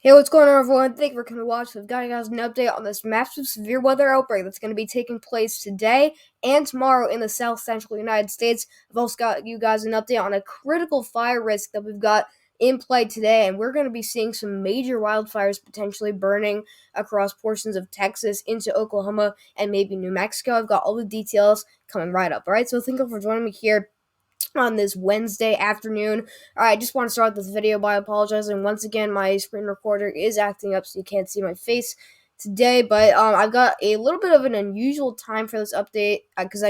Hey, what's going on, everyone? Thank you for coming to watch. We've got you guys an update on this massive severe weather outbreak that's going to be taking place today and tomorrow in the south central United States. I've also got you guys an update on a critical fire risk that we've got in play today, and we're going to be seeing some major wildfires potentially burning across portions of Texas into Oklahoma and maybe New Mexico. I've got all the details coming right up. All right, so thank you for joining me here on this Wednesday afternoon. All right, I just want to start this video by apologizing once again. My screen recorder is acting up, so you can't see my face today. But I've got a little bit of an unusual time for this update because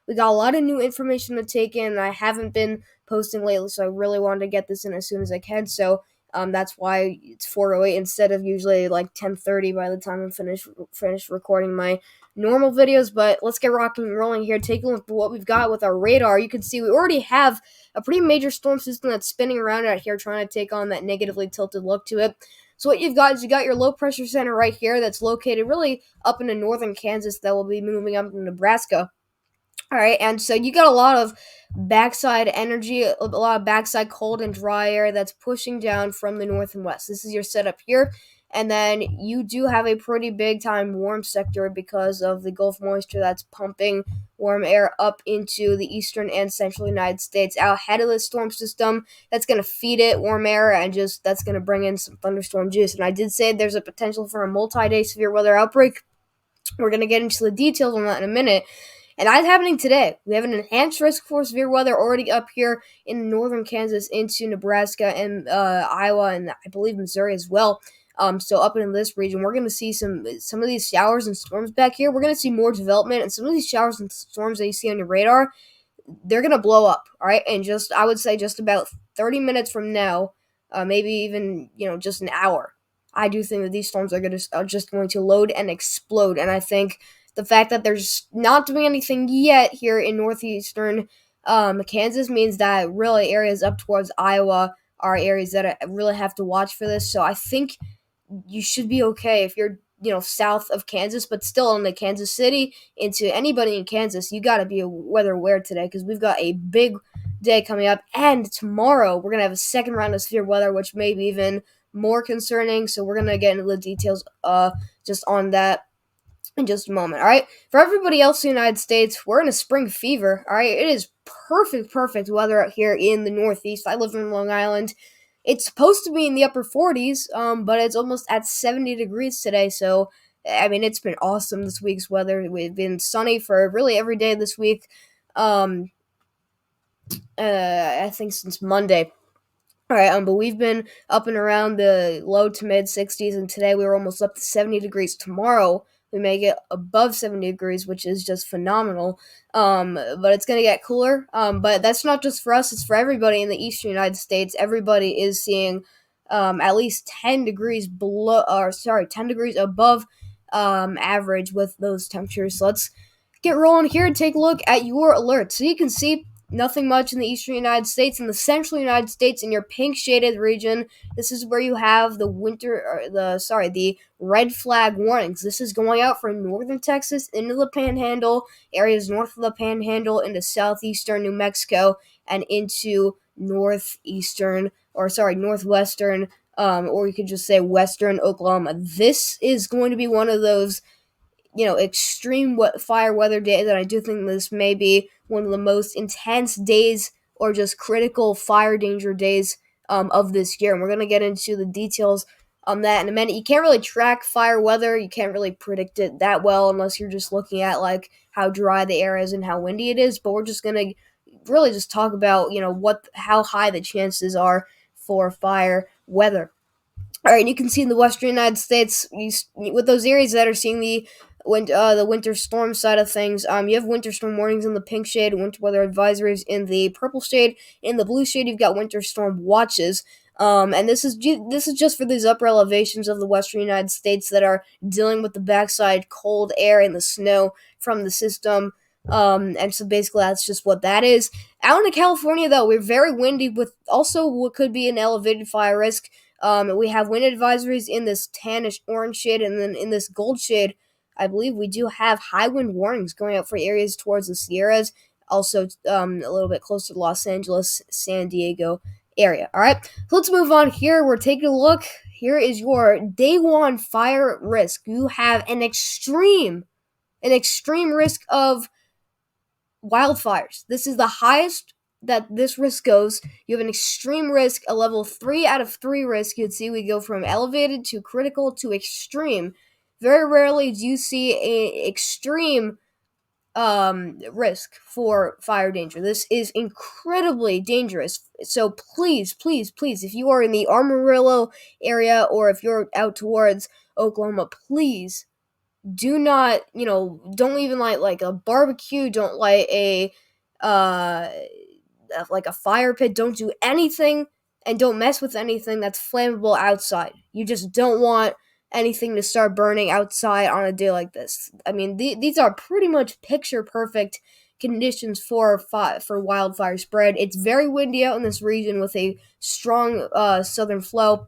we got a lot of new information to take in. And I haven't been posting lately, so I really wanted to get this in as soon as I can. So that's why it's 4:08 instead of usually like 10:30 by the time I'm finished recording my normal videos. But let's get rocking and rolling here. Take a look at what we've got with our radar. You can see we already have a pretty major storm system that's spinning around out here trying to take on that negatively tilted look to it. So what you've got is you got your low pressure center right here that's located really up into northern Kansas that will be moving up to Nebraska. All right, and so you got a lot of backside energy, a lot of backside cold and dry air that's pushing down from the north and west. This is your setup here. And then you do have a pretty big time warm sector because of the Gulf moisture that's pumping warm air up into the eastern and central United States out ahead of the storm system. That's going to feed it warm air and just that's going to bring in some thunderstorm juice. And I did say there's a potential for a multi-day severe weather outbreak. We're going to get into the details on that in a minute. And that's happening today. We have an enhanced risk for severe weather already up here in northern Kansas into Nebraska and Iowa and I believe Missouri as well. So up in this region, we're going to see some of these showers and storms back here. We're going to see more development, and some of these showers and storms that you see on your radar, they're going to blow up, all right? And I would say just about 30 minutes from now, maybe even, just an hour, I do think that these storms are just going to load and explode. And I think the fact that there's not doing anything yet here in northeastern Kansas means that really areas up towards Iowa are areas that really have to watch for this. So I think you should be okay if you're south of Kansas, but still in the Kansas City. Into anybody in Kansas, you got to be weather aware today because we've got a big day coming up, and tomorrow we're gonna have a second round of severe weather, which may be even more concerning. So we're gonna get into the details just on that in just a moment. All right, for everybody else in the United States, we're in a spring fever. All right, it is perfect weather out here in the Northeast. I live in Long Island. It's supposed to be in the upper 40s, but it's almost at 70 degrees today. So I mean, it's been awesome this week's weather. We've been sunny for really every day this week. I think since Monday. All right, but we've been up and around the low to mid 60s, and today we were almost up to 70 degrees. Tomorrow we may get above 70 degrees, which is just phenomenal. But it's gonna get cooler. But that's not just for us; it's for everybody in the eastern United States. Everybody is seeing at least 10 degrees 10 degrees above average with those temperatures. So let's get rolling here and take a look at your alerts. So you can see nothing much in the eastern United States. In the central United States, in your pink shaded region, this is where you have the red flag warnings. This is going out from northern Texas into the Panhandle, areas north of the Panhandle, into southeastern New Mexico, and into northwestern, or you could just say western Oklahoma. This is going to be one of those extreme fire weather days, and I do think this may be one of the most intense days or just critical fire danger days of this year. And we're going to get into the details on that in a minute. You can't really track fire weather. You can't really predict it that well unless you're just looking at like how dry the air is and how windy it is. But we're just going to really just talk about, how high the chances are for fire weather. All right, and you can see in the western United States, with those areas that are seeing the winter storm side of things, you have winter storm warnings in the pink shade, winter weather advisories in the purple shade. In the blue shade, you've got winter storm watches. And this is just for these upper elevations of the western United States that are dealing with the backside cold air and the snow from the system. And so basically that's just what that is. Out in California, though, we're very windy with also what could be an elevated fire risk. We have wind advisories in this tannish orange shade, and then in this gold shade, I believe we do have high wind warnings going out for areas towards the Sierras, also a little bit closer to Los Angeles, San Diego area. All right, so let's move on here. We're taking a look. Here is your day one fire risk. You have an extreme risk of wildfires. This is the highest that this risk goes. You have an extreme risk, a level 3 out of 3 risk. You'd see we go from elevated to critical to extreme. Very rarely do you see a extreme risk for fire danger. This is incredibly dangerous. So please, please, please, if you are in the Amarillo area or if you're out towards Oklahoma, please do not, don't even light like a barbecue, don't light a uh like a fire pit, don't do anything and don't mess with anything that's flammable outside. You just don't want anything to start burning outside on a day like this. I mean, these are pretty much picture perfect conditions for wildfire spread. It's very windy out in this region with a strong southern flow.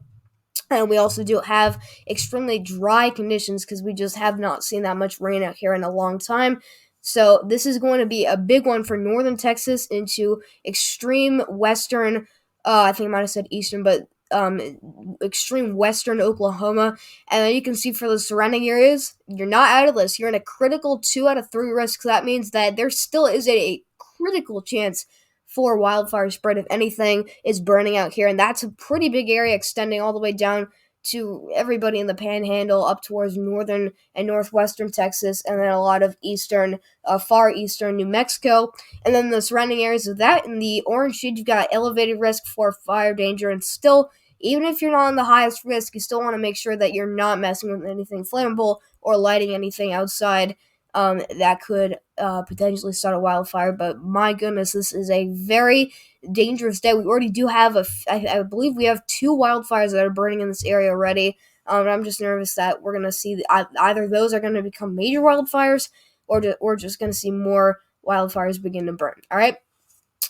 And we also do have extremely dry conditions because we just have not seen that much rain out here in a long time. So this is going to be a big one for northern Texas into extreme western, I think I might have said eastern, but extreme western Oklahoma. And then you can see for the surrounding areas, you're not out of this. You're in a critical 2 out of 3 risk. That means that there still is a critical chance for wildfire spread if anything is burning out here, and that's a pretty big area extending all the way down to everybody in the panhandle up towards northern and northwestern Texas, and then a lot of far eastern New Mexico, and then the surrounding areas of that. In the orange sheet, you've got elevated risk for fire danger, and still, even if you're not on the highest risk, you still want to make sure that you're not messing with anything flammable or lighting anything outside that could potentially start a wildfire. But my goodness, this is a very dangerous day. We already do have I believe we have 2 wildfires that are burning in this area already. I'm just nervous that we're going to see either those are going to become major wildfires or we're just going to see more wildfires begin to burn. All right.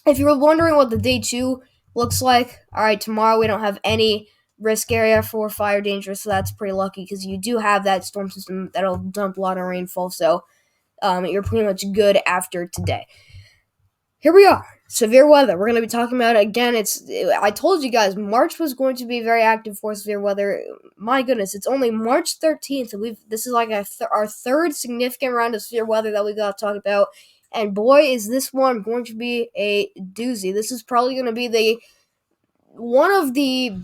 If you were wondering what the day 2 looks like, all right, tomorrow we don't have any risk area for fire danger, so that's pretty lucky because you do have that storm system that'll dump a lot of rainfall, so you're pretty much good after today. Here we are. Severe weather. We're going to be talking about it again. I told you guys March was going to be very active for severe weather. My goodness, it's only March 13th, and this is like our third significant round of severe weather that we got to talk about. And boy, is this one going to be a doozy. This is probably going to be one of the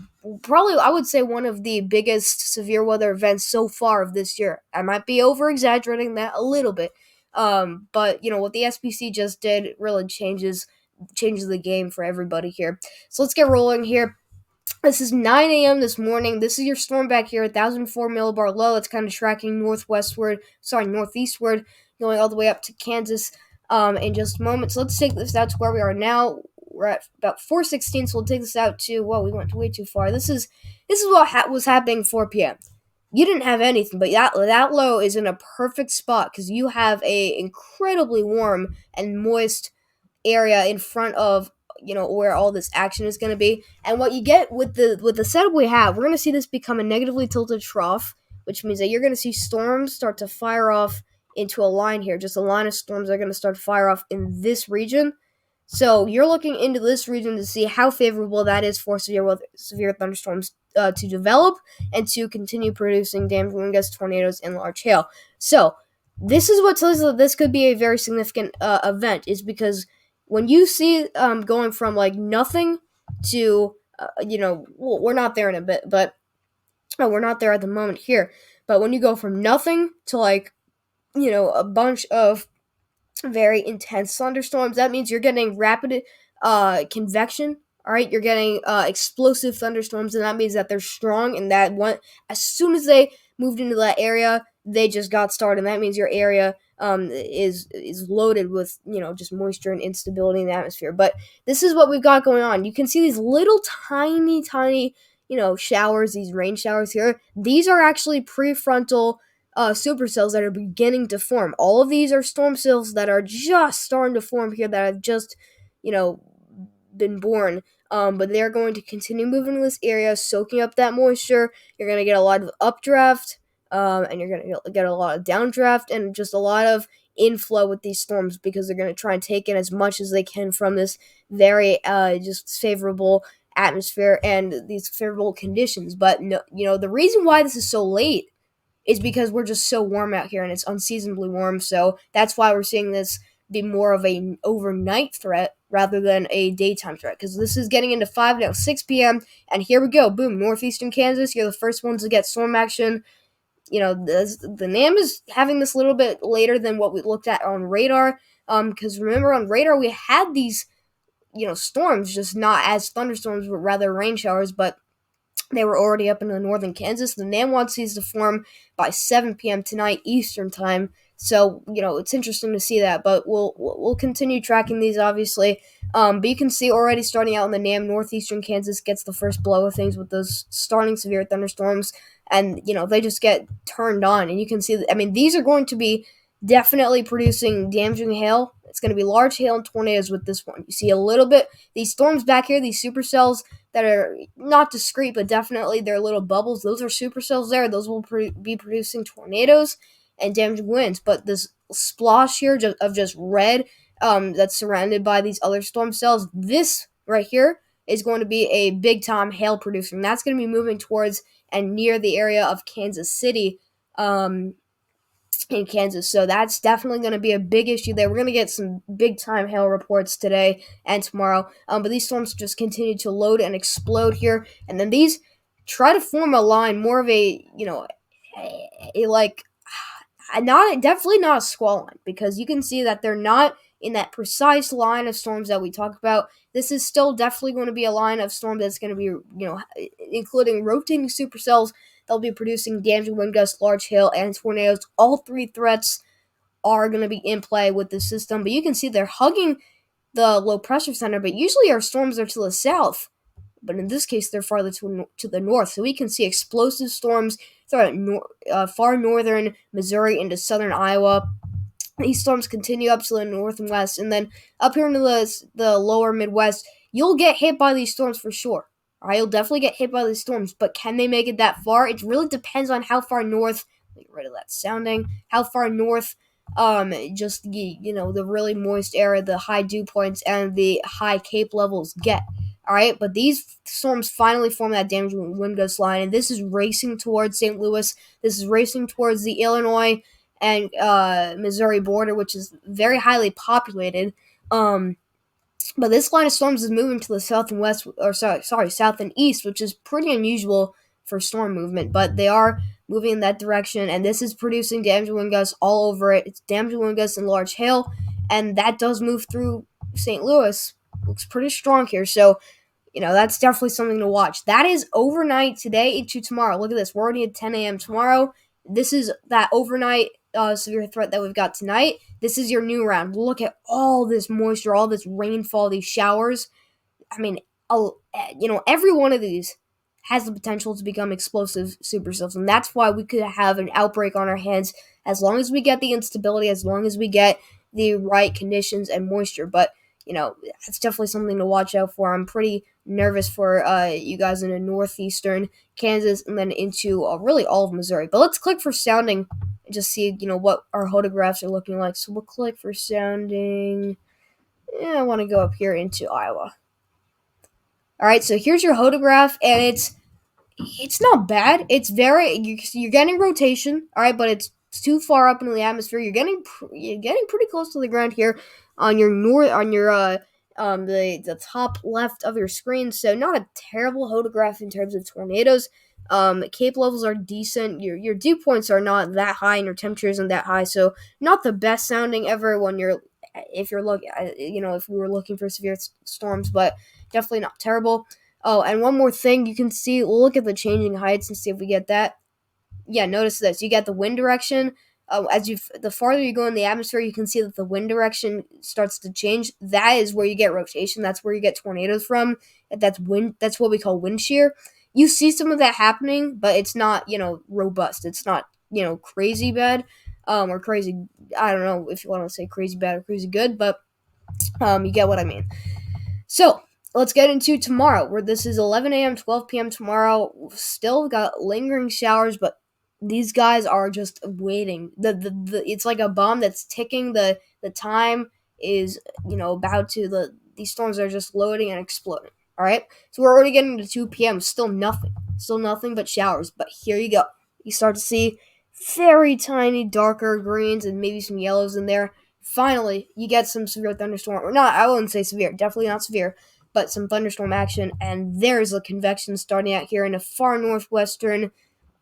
biggest severe weather events so far of this year. I might be over exaggerating that a little bit. But what the SPC just did really changes the game for everybody here. So let's get rolling here. This is 9 a.m. this morning. This is your storm back here, 1,004 millibar low. It's kind of tracking northeastward, going all the way up to Kansas in just a moment. So let's take this out to where we are now. We're at about 416, so we'll take this out to, we went way too far. This is what was happening 4 p.m. You didn't have anything, but that low is in a perfect spot because you have a incredibly warm and moist area in front of where all this action is going to be. And what you get with the setup we have, we're going to see this become a negatively tilted trough, which means that you're going to see storms start to fire off into a line here. Just a line of storms are going to start to fire off in this region. So you're looking into this region to see how favorable that is for severe thunderstorms to develop and to continue producing damaging wind gusts, tornadoes, and large hail. So this is what tells us that this could be a very significant event, is because when you see going from like nothing to, we're not there in a bit, but we're not there at the moment here. But when you go from nothing to a bunch of very intense thunderstorms, that means you're getting rapid convection. All right, you're getting explosive thunderstorms, and that means that they're strong, and that as soon as they moved into that area, they just got started. And that means your area is loaded with just moisture and instability in the atmosphere. But this is what we've got going on. You can see these little tiny showers, these rain showers here. These are actually prefrontal supercells that are beginning to form. All of these are storm cells that are just starting to form here, that have just been born. But they're going to continue moving in this area, soaking up that moisture. You're going to get a lot of updraft, and you're going to get a lot of downdraft, and just a lot of inflow with these storms, because they're going to try and take in as much as they can from this very just favorable atmosphere and these favorable conditions. But no, the reason why this is so late is because we're just so warm out here and it's unseasonably warm. So that's why we're seeing this be more of an overnight threat rather than a daytime threat. Because this is getting into 5 now, 6 p.m. And here we go. Boom, northeastern Kansas. You're the first ones to get storm action. The NAM is having this a little bit later than what we looked at on radar. Because remember, on radar, we had these, storms, just not as thunderstorms, but rather rain showers. But they were already up into northern Kansas. The NAM wants these to form by 7 p.m. tonight Eastern time. So, it's interesting to see that, but we'll continue tracking these, obviously. But you can see already starting out in the NAM, northeastern Kansas gets the first blow of things with those starting severe thunderstorms, and, they just get turned on. And you can see, these are going to be definitely producing damaging hail. It's going to be large hail and tornadoes with this one. You see a little bit, these storms back here, these supercells that are not discrete, but definitely they're little bubbles. Those are supercells there. Those will be producing tornadoes and damaging winds. But this splosh here of just red that's surrounded by these other storm cells, this right here is going to be a big-time hail producer. And that's going to be moving towards and near the area of Kansas City in Kansas. So that's definitely going to be a big issue there. We're going to get some big-time hail reports today and tomorrow. But these storms just continue to load and explode here. And then these try to form a line, more of a, definitely not a squall line, because you can see that they're not in that precise line of storms that we talk about. This is still definitely going to be a line of storms that's going to be, including rotating supercells. They'll be producing damaging wind gusts, large hail, and tornadoes. All three threats are going to be in play with the system. But you can see they're hugging the low pressure center, but usually our storms are to the south. But in this case, they're farther to the north. So we can see explosive storms throughout far northern Missouri into southern Iowa. These storms continue up to the north and west, and then up here into the lower Midwest, you'll get hit by these storms for sure. All right, you'll definitely get hit by these storms, but can they make it that far? It really depends on how far north. Get rid of that sounding. How far north? The really moist area, the high dew points, and the high cape levels get. All right, but these storms finally form that damaging wind gust line, and this is racing towards St. Louis. This is racing towards the Illinois and Missouri border, which is very highly populated. But this line of storms is moving to the south and west, south and east, which is pretty unusual for storm movement. But they are moving in that direction, and this is producing damaging wind gusts all over it. It's damaging wind gusts and large hail, and that does move through St. Louis. Looks pretty strong here, so that's definitely something to watch. That is overnight today into tomorrow. Look at this. We're already at 10 a.m. tomorrow. This is that overnight severe threat that we've got tonight. This is your new round. Look at all this moisture, all this rainfall, these showers. Every one of these has the potential to become explosive supercells, and that's why we could have an outbreak on our hands as long as we get the instability, as long as we get the right conditions and moisture. But it's definitely something to watch out for. I'm pretty nervous for you guys in the northeastern Kansas and then into really all of Missouri. But let's click for sounding and just see, what our hodographs are looking like. So we'll click for sounding. I want to go up here into Iowa. All right, so here's your hodograph, and it's not bad. It's you're getting rotation, all right, but it's too far up into the atmosphere. You're getting pretty close to the ground here on your the top left of your screen. So not a terrible hodograph in terms of tornadoes. Cape levels are decent. Your dew points are not that high, and your temperature isn't that high. So not the best sounding ever if you were looking for severe storms, but definitely not terrible. Oh, and one more thing, you can see, we'll look at the changing heights and see if we get that. Yeah, notice this. You get the wind direction. The farther you go in the atmosphere, you can see that the wind direction starts to change. That is where you get rotation. That's where you get tornadoes from. That's what we call wind shear. You see some of that happening, but it's not, robust. It's not, crazy bad, or crazy. I don't know if you want to say crazy bad or crazy good, but you get what I mean. So let's get into tomorrow, where this is 11 a.m., 12 p.m. tomorrow. Still got lingering showers, but these guys are just waiting. It's like a bomb that's ticking. The time is, about to, these storms are just loading and exploding. All right, so we're already getting to 2 p.m. Still nothing but showers. But here you go. You start to see very tiny, darker greens and maybe some yellows in there. Finally, you get some severe thunderstorm, or not. I wouldn't say severe. Definitely not severe, but some thunderstorm action. And there's a convection starting out here in the far northwestern,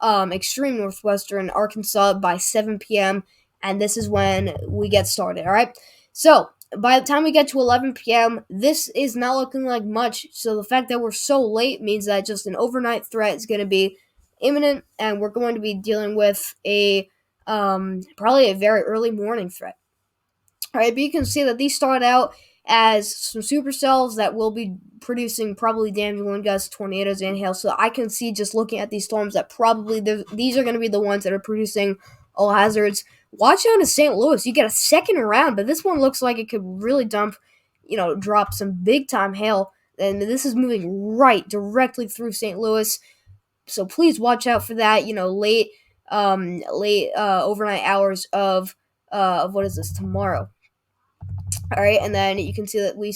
extreme northwestern Arkansas by 7 p.m. And this is when we get started. All right, so by the time we get to 11 p.m., this is not looking like much. So the fact that we're so late means that just an overnight threat is going to be imminent, and we're going to be dealing with a probably a very early morning threat. All right, but you can see that these start out as some supercells that will be producing probably damaging wind gusts, tornadoes, and hail. So I can see just looking at these storms that probably these are going to be the ones that are producing all hazards. Watch out in St. Louis. You get a second round, but this one looks like it could really drop some big time hail. And this is moving right directly through St. Louis. So please watch out for that. Late overnight hours of what is this tomorrow. All right, and then you can see that we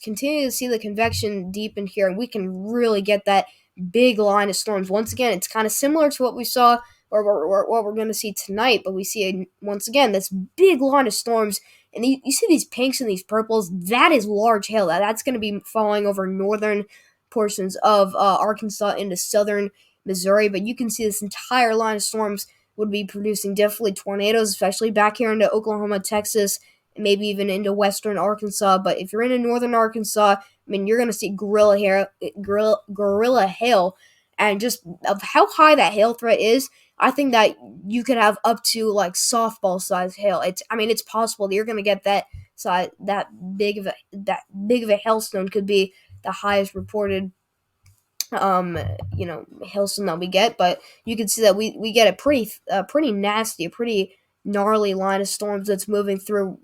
continue to see the convection deep in here, and we can really get that big line of storms. Once again, it's kind of similar to what we saw or what we're going to see tonight, but we see once again this big line of storms, and you see these pinks and these purples. That is large hail. That's going to be falling over northern portions of Arkansas into southern Missouri, but you can see this entire line of storms would be producing definitely tornadoes, especially back here into Oklahoma, Texas, maybe even into western Arkansas. But if you're into northern Arkansas, I mean, you're going to see gorilla hail. And just of how high that hail threat is, I think that you could have up to like softball size hail. It's possible that you're going to get that size, that big of a hailstone could be the highest reported hailstone that we get. But you can see that we get a pretty nasty, a pretty gnarly line of storms that's moving through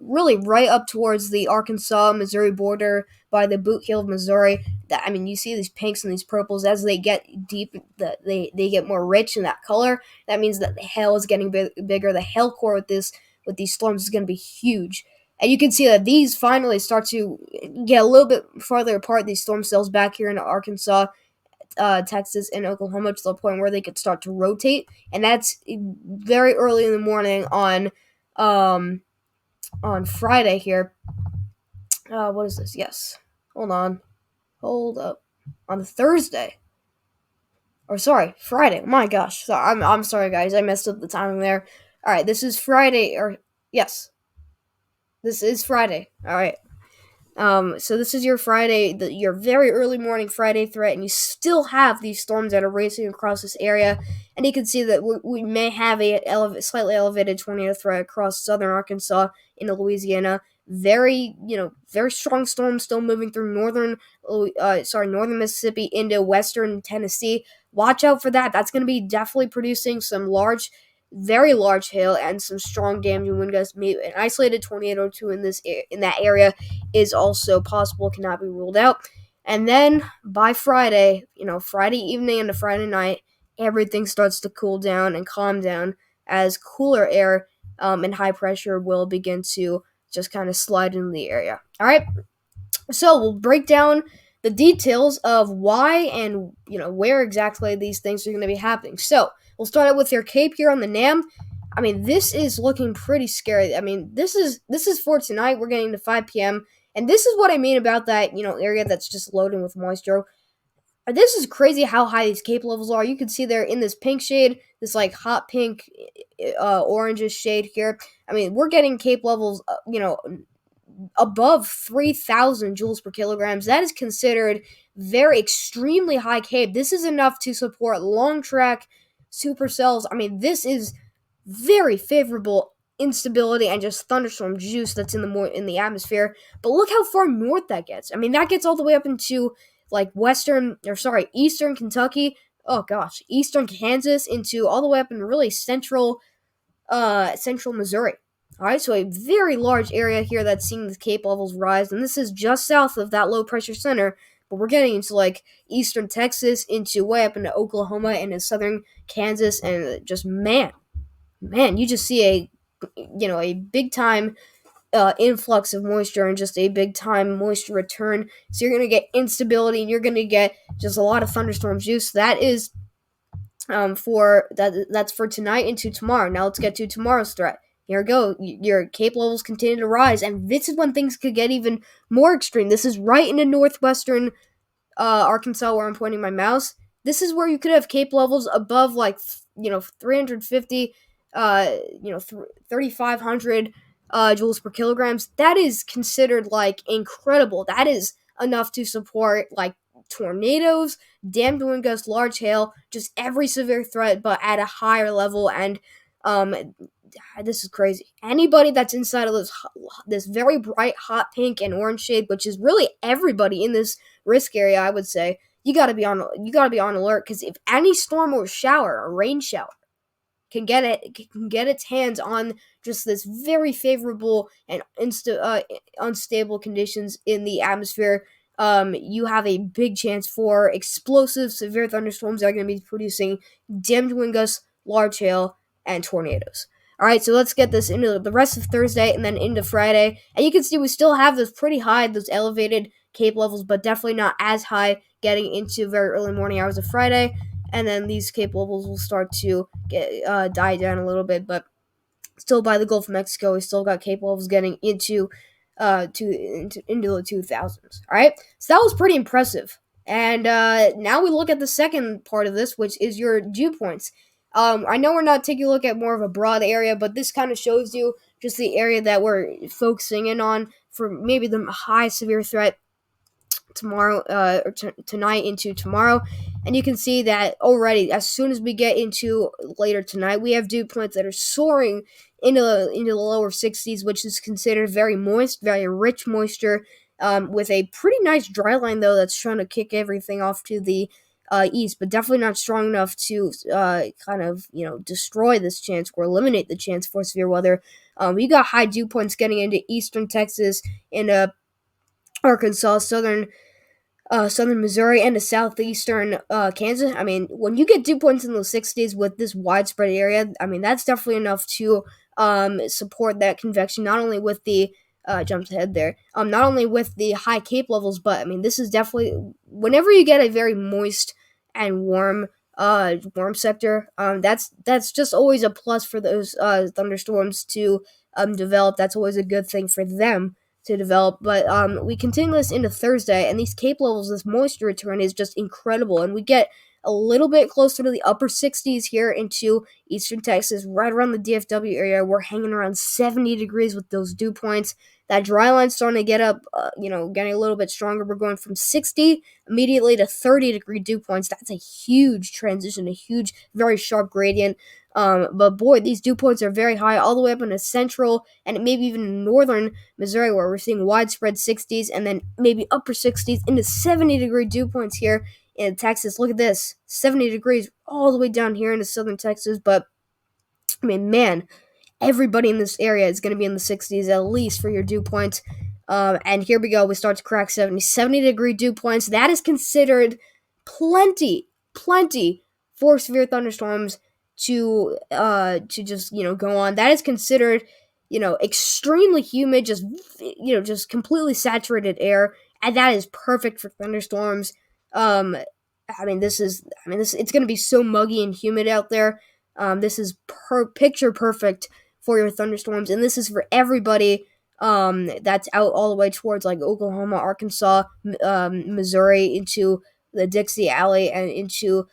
really right up towards the Arkansas Missouri border by the Boot Heel of Missouri. You see these pinks and these purples as they get deep, they get more rich in that color. That means that the hail is getting bigger. The hail core with these storms is going to be huge. And you can see that these finally start to get a little bit farther apart, these storm cells back here in Arkansas, Texas, and Oklahoma, to the point where they could start to rotate. And that's very early in the morning on Friday here. What is this? Yes. Hold up. On Thursday. Or sorry, Friday. My gosh. So I'm sorry, guys. I messed up the timing there. All right, this is Friday. Yes. This is Friday. All right. So this is your Friday, your very early morning Friday threat, and you still have these storms that are racing across this area. And you can see that we may have a slightly elevated tornado threat across southern Arkansas into Louisiana. Very strong storms still moving through northern Mississippi into western Tennessee. Watch out for that. That's going to be definitely producing some very large hail and some strong damaging wind gusts. Maybe an isolated tornado or two in that area is also possible, cannot be ruled out. And then by Friday evening into Friday night, everything starts to cool down and calm down as cooler air and high pressure will begin to just kind of slide into the area. All right, so we'll break down the details of why and where exactly these things are going to be happening. So we'll start out with your Cape here on the NAM. This is looking pretty scary. This is for tonight. We're getting to 5 p.m. And this is what I mean about that, area that's just loading with moisture. This is crazy how high these Cape levels are. You can see they're in this pink shade, this like hot pink, orangish shade here. We're getting Cape levels, above 3,000 joules per kilograms. That is considered very extremely high Cape. This is enough to support long track supercells. This is very favorable instability and just thunderstorm juice that's in the atmosphere. But look how far north that gets. That gets all the way up into like eastern Kentucky. Oh gosh, eastern Kansas into all the way up in really central Missouri. All right, so a very large area here that's seeing the Cape levels rise, and this is just south of that low pressure center. But we're getting into like eastern Texas, into way up into Oklahoma and in southern Kansas, and just man, you just see a big time influx of moisture and just a big time moisture return. So you're going to get instability and you're going to get just a lot of thunderstorms use. That is that's for tonight into tomorrow. Now let's get to tomorrow's threat. Here we go. Your cape levels continue to rise, and this is when things could get even more extreme. This is right in the northwestern Arkansas, where I'm pointing my mouse. This is where you could have cape levels above 350, 3,500 joules per kilograms. That is considered like incredible. That is enough to support like tornadoes, damned wind gusts, large hail, just every severe threat, but at a higher level. And um, this is crazy. Anybody that's inside of this very bright hot pink and orange shade, which is really everybody in this risk area, I would say, you gotta be on alert, because if any storm or shower, a rain shower, can get its hands on just this very favorable and unstable conditions in the atmosphere, you have a big chance for explosive, severe thunderstorms that are going to be producing damned wind gusts, large hail, and tornadoes. All right, so let's get this into the rest of Thursday and then into Friday. And you can see we still have those pretty high, those elevated cape levels, but definitely not as high getting into very early morning hours of Friday. And then these cape levels will start to die down a little bit, but still by the Gulf of Mexico, we still got cape levels getting into the 2000s. All right, so that was pretty impressive. And now we look at the second part of this, which is your dew points. I know we're not taking a look at more of a broad area, but this kind of shows you just the area that we're focusing in on for maybe the high severe threat tomorrow or tonight into tomorrow. And you can see that already as soon as we get into later tonight, we have dew points that are soaring into the lower 60s, which is considered very moist, very rich moisture, with a pretty nice dry line though that's trying to kick everything off to the east, but definitely not strong enough to destroy this chance or eliminate the chance for severe weather. We got high dew points getting into eastern Texas, into Arkansas, southern Missouri, and to southeastern Kansas. I mean, when you get dew points in the 60s with this widespread area, I mean, that's definitely enough to support that convection, not only with the jumped ahead there, not only with the high cape levels, but I mean, this is definitely, whenever you get a very moist and warm sector, that's just always a plus for those thunderstorms to develop. That's always a good thing for them to develop. But we continue this into Thursday, and these cape levels, this moisture return is just incredible, and we get a little bit closer to the upper 60s here into eastern Texas, right around the DFW area. We're hanging around 70 degrees with those dew points. That dry line's starting to get up, getting a little bit stronger. We're going from 60 immediately to 30-degree dew points. That's a huge transition, a huge, very sharp gradient. But boy, these dew points are very high, all the way up into central and maybe even northern Missouri, where we're seeing widespread 60s and then maybe upper 60s into 70-degree dew points here in Texas. Look at this, 70 degrees all the way down here into southern Texas. But I mean, man, everybody in this area is going to be in the 60s at least for your dew points. And here we go. We start to crack 70-degree dew points. That is considered plenty for severe thunderstorms to just go on. That is considered extremely humid, just completely saturated air, and that is perfect for thunderstorms. It's going to be so muggy and humid out there. This is picture perfect for your thunderstorms, and this is for everybody that's out all the way towards like Oklahoma, Arkansas, Missouri, into the Dixie Alley, and into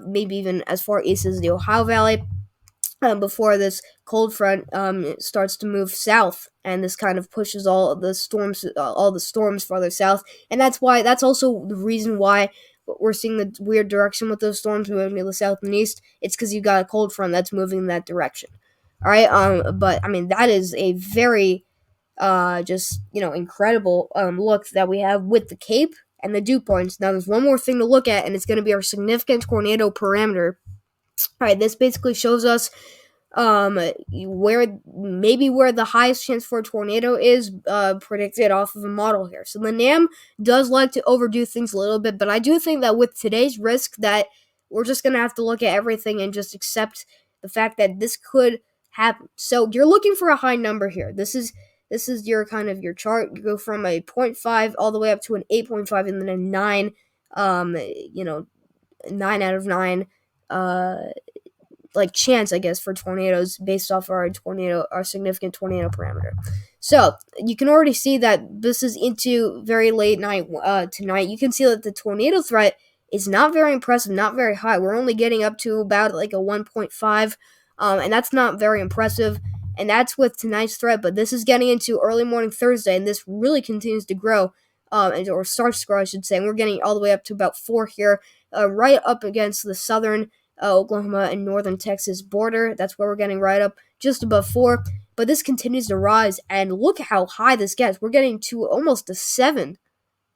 maybe even as far east as the Ohio Valley. Before this cold front starts to move south, and this kind of pushes all the storms farther south, and that's also the reason why we're seeing the weird direction with those storms moving to the south and east. It's because you got a cold front that's moving in that direction. All right, but I mean, that is a very incredible look that we have with the cape and the dew points. Now there's one more thing to look at, and it's going to be our significant tornado parameter. All right, this basically shows us where the highest chance for a tornado is predicted off of a model here. So the NAM does like to overdo things a little bit, but I do think that with today's risk that we're just going to have to look at everything and just accept the fact that this could happen. So you're looking for a high number here. This is This is your kind of your chart. You go from a 0.5 all the way up to an 8.5 and then a 9, 9 out of 9 like chance, I guess, for tornadoes based off our significant tornado parameter. So you can already see that this is into very late night tonight. You can see that the tornado threat is not very impressive, not very high. We're only getting up to about like a 1.5, and that's not very impressive. And that's with tonight's threat, but this is getting into early morning Thursday, and this really continues to grow, or starts to grow, I should say. And we're getting all the way up to about 4 here, right up against the southern Oklahoma and northern Texas border. That's where we're getting right up just above 4. But this continues to rise, and look how high this gets. We're getting to almost a 7.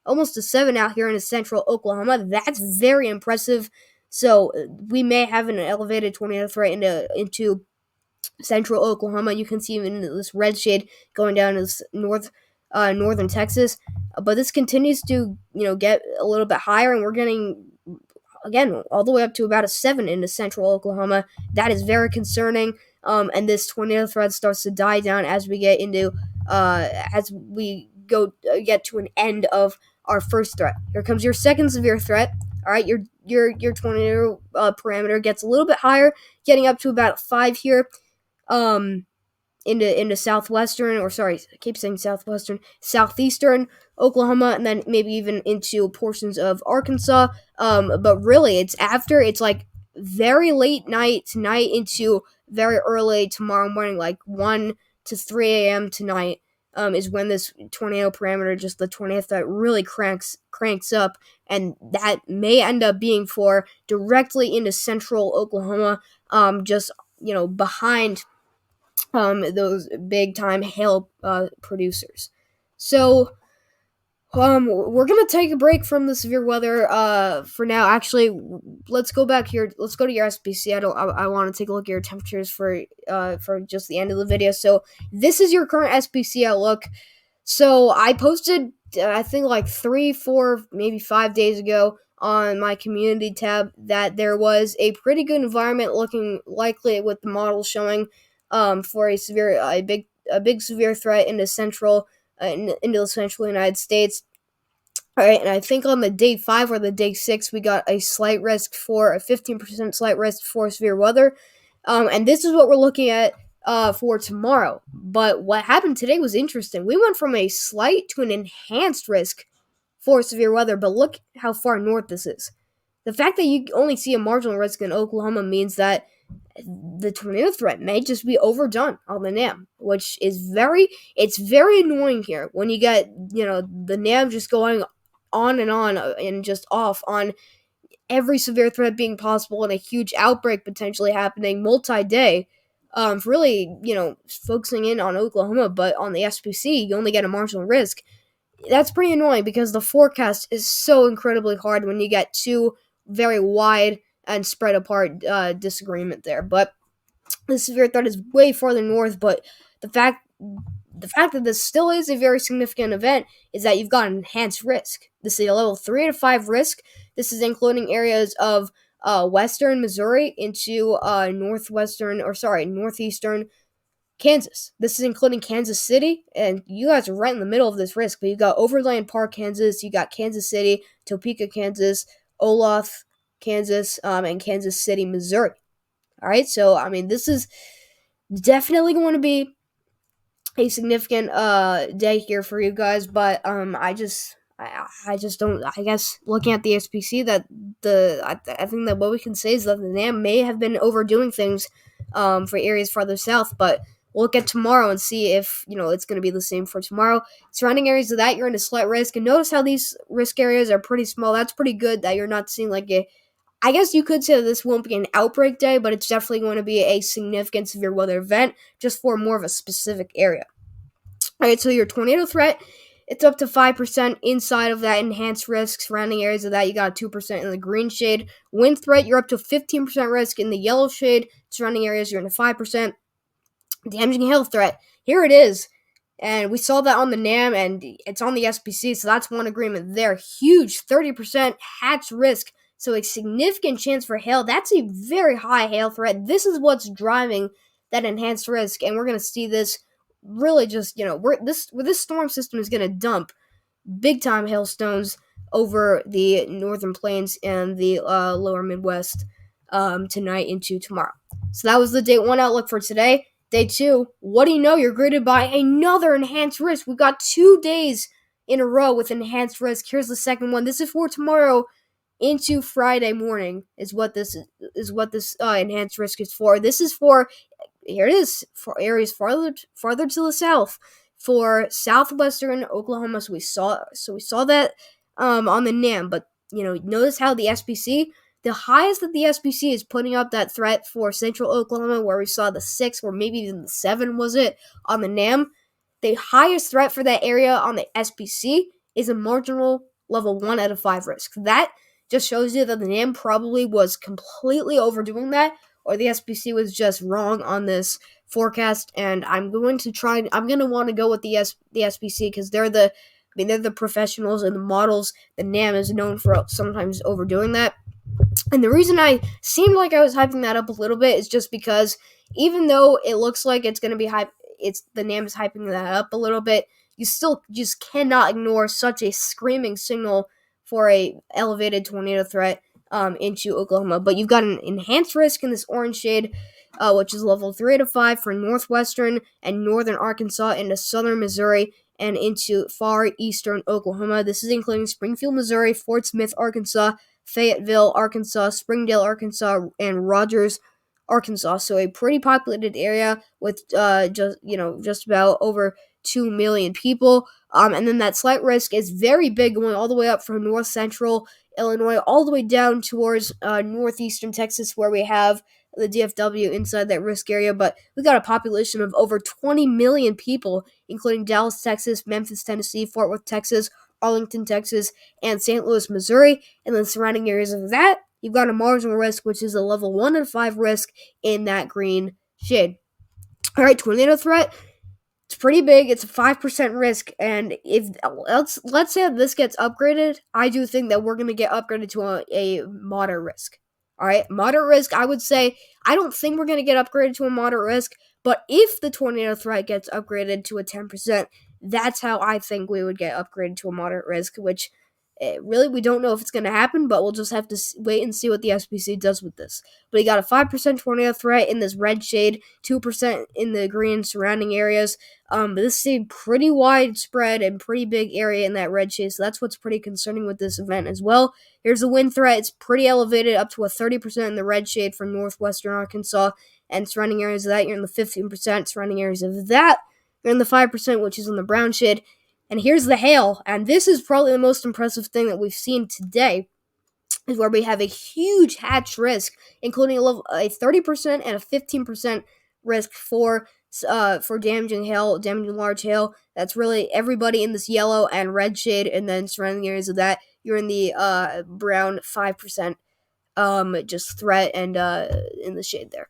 Almost a 7 out here in central Oklahoma. That's very impressive. So we may have an elevated tornado threat into central Oklahoma. You can see even this red shade going down to this northern Texas. But this continues to get a little bit higher, and we're getting again all the way up to about a 7 into central Oklahoma. That is very concerning. And this tornado threat starts to die down as we get into as we get to an end of our first threat. Here comes your second severe threat. All right, your tornado parameter gets a little bit higher, getting up to about 5 here. Into southwestern, or sorry, I keep saying southwestern, southeastern Oklahoma, and then maybe even into portions of Arkansas. But really, it's like very late night tonight into very early tomorrow morning, like 1 to 3 a.m. tonight. Is when this tornado parameter, just the tornado threat, really cranks up, and that may end up being for directly into central Oklahoma, just behind those big time hail producers. So we're gonna take a break from the severe weather for now. Actually, let's go back here. Let's go to your SPC. I want to take a look at your temperatures for just the end of the video. So this is your current SPC outlook. So I posted, I think like 3, 4, maybe 5 days ago on my community tab that there was a pretty good environment looking likely with the model showing for a big severe threat into into the central United States. All right, and I think on the day 5 or the day 6, we got a 15% slight risk for severe weather. And this is what we're looking at for tomorrow. But what happened today was interesting. We went from a slight to an enhanced risk for severe weather, but look how far north this is. The fact that you only see a marginal risk in Oklahoma means that the tornado threat may just be overdone on the NAM, which is very annoying here when you get, the NAM just going on and just off on every severe threat being possible and a huge outbreak potentially happening multi-day. Really, focusing in on Oklahoma, but on the SPC, you only get a marginal risk. That's pretty annoying because the forecast is so incredibly hard when you get two very wide and spread apart disagreement there. But the severe threat is way farther north, but the fact that this still is a very significant event is that you've got an enhanced risk. This is a level 3 to 5 risk. This is including areas of western Missouri into northeastern Kansas. This is including Kansas City, and you guys are right in the middle of this risk, but you got Overland Park, Kansas, you got Kansas City, Topeka, Kansas, Olathe, Kansas, and Kansas City, Missouri. All right, so I mean, this is definitely going to be a significant day here for you guys, but I just don't. I guess looking at the SPC, that I think that what we can say is that the NAM may have been overdoing things for areas farther south, but we'll look at tomorrow and see if it's going to be the same for tomorrow. Surrounding areas of that, you're in a slight risk, and notice how these risk areas are pretty small. That's pretty good that you're not seeing like I guess you could say that this won't be an outbreak day, but it's definitely going to be a significant severe weather event just for more of a specific area. All right, so your tornado threat, it's up to 5% inside of that enhanced risk. Surrounding areas of that, you got 2% in the green shade. Wind threat, you're up to 15% risk in the yellow shade. Surrounding areas, you're in the 5%. Damaging hail threat, here it is. And we saw that on the NAM, and it's on the SPC, so that's one agreement there. Huge 30% hatch risk. So a significant chance for hail. That's a very high hail threat. This is what's driving that enhanced risk, and we're going to see this really just this storm system is gonna dump big time hailstones over the northern plains and the lower Midwest tonight into tomorrow. So that was the day one outlook for today. Day two, what do you know? You're greeted by another enhanced risk. We got 2 days in a row with enhanced risk. Here's the second one. This is for tomorrow into Friday morning. Is what this enhanced risk is for. This is for here it is for areas farther to the south for southwestern Oklahoma. So we saw that on the NAM, but notice how the SPC, the highest that the SPC is putting up that threat for central Oklahoma, where we saw the 6 or maybe even the 7 was it on the NAM. The highest threat for that area on the SPC is a marginal level 1 out of 5 risk. That just shows you that the NAM probably was completely overdoing that, or the SPC was just wrong on this forecast. And I'm going to want to go with the SPC because they're the professionals and the models. The NAM is known for sometimes overdoing that. And the reason I seemed like I was hyping that up a little bit is just because even though it looks like it's going to be hype, the NAM is hyping that up a little bit. You still just cannot ignore such a screaming signal for a elevated tornado threat into Oklahoma. But you've got an enhanced risk in this orange shade, which is level 3 to 5 for northwestern and northern Arkansas into southern Missouri and into far eastern Oklahoma. This is including Springfield, Missouri, Fort Smith, Arkansas, Fayetteville, Arkansas, Springdale, Arkansas, and Rogers, Arkansas. So a pretty populated area with just about over 2 million people. And then that slight risk is very big, going all the way up from north central Illinois all the way down towards northeastern Texas, where we have the DFW inside that risk area. But we've got a population of over 20 million people, including Dallas, Texas, Memphis, Tennessee, Fort Worth, Texas, Arlington, Texas, and St. Louis, Missouri. And then surrounding areas of that, you've got a marginal risk, which is a level 1 out of 5 risk in that green shade. All right, tornado threat. It's pretty big. It's a 5% risk, and if let's say this gets upgraded, I do think that we're going to get upgraded to a moderate risk. All right, moderate risk. I would say I don't think we're going to get upgraded to a moderate risk, but if the tornado threat gets upgraded to a 10%, that's how I think we would get upgraded to a moderate risk, which really we don't know if it's going to happen, but we'll just have to wait and see what the SPC does with this. But you got a 5% tornado threat in this red shade, 2% in the green surrounding areas. But this is a pretty widespread and pretty big area in that red shade, so that's what's pretty concerning with this event as well. Here's the wind threat. It's pretty elevated, up to a 30% in the red shade from northwestern Arkansas and surrounding areas of that. You're in the 15%. Surrounding areas of that, you're in the 5%, which is in the brown shade. And here's the hail, and this is probably the most impressive thing that we've seen today, is where we have a huge hatch risk, including a 30% and a 15% risk for damaging hail, damaging large hail. That's really everybody in this yellow and red shade, and then surrounding areas of that, you're in the brown 5% just threat and in the shade there.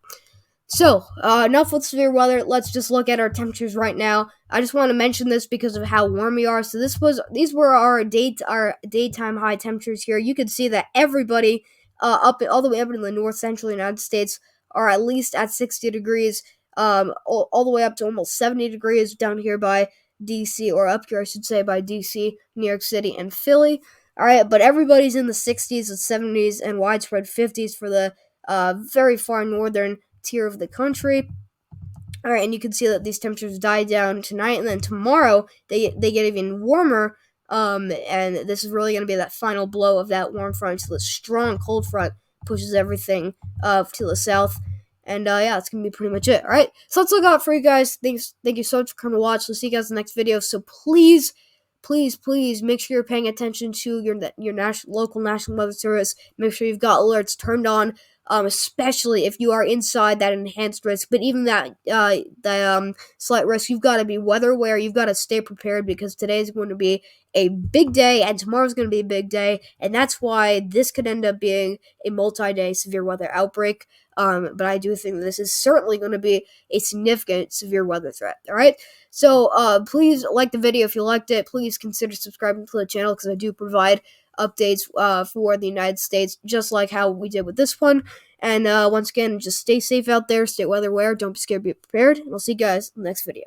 So, enough with severe weather. Let's just look at our temperatures right now. I just want to mention this because of how warm we are. So these were our daytime high temperatures here. You can see that everybody all the way up in the north central United States are at least at 60 degrees, all the way up to almost 70 degrees down here by DC, or up here I should say by DC, New York City, and Philly. All right, but everybody's in the 60s and 70s and widespread 50s for the very far northern tier of the country. All right, and you can see that these temperatures die down tonight, and then tomorrow they get even warmer. And this is really going to be that final blow of that warm front. So the strong cold front pushes everything to the south. And yeah, it's going to be pretty much it. All right, so let's look out for you guys. Thank you so much for coming to watch. We'll see you guys in the next video. So please make sure you're paying attention to your local National Weather Service. Make sure you've got alerts turned on, especially if you are inside that enhanced risk. But even that slight risk, you've got to be weather aware. You've got to stay prepared, because today is going to be a big day, and tomorrow's going to be a big day, and that's why this could end up being a multi-day severe weather outbreak. But I do think this is certainly going to be a significant severe weather threat. All right, so please like the video if you liked it. Please consider subscribing to the channel, because I do provide updates for the United States, just like how we did with this one. And once again, just stay safe out there, stay weather aware, don't be scared, be prepared, and I'll see you guys in the next video.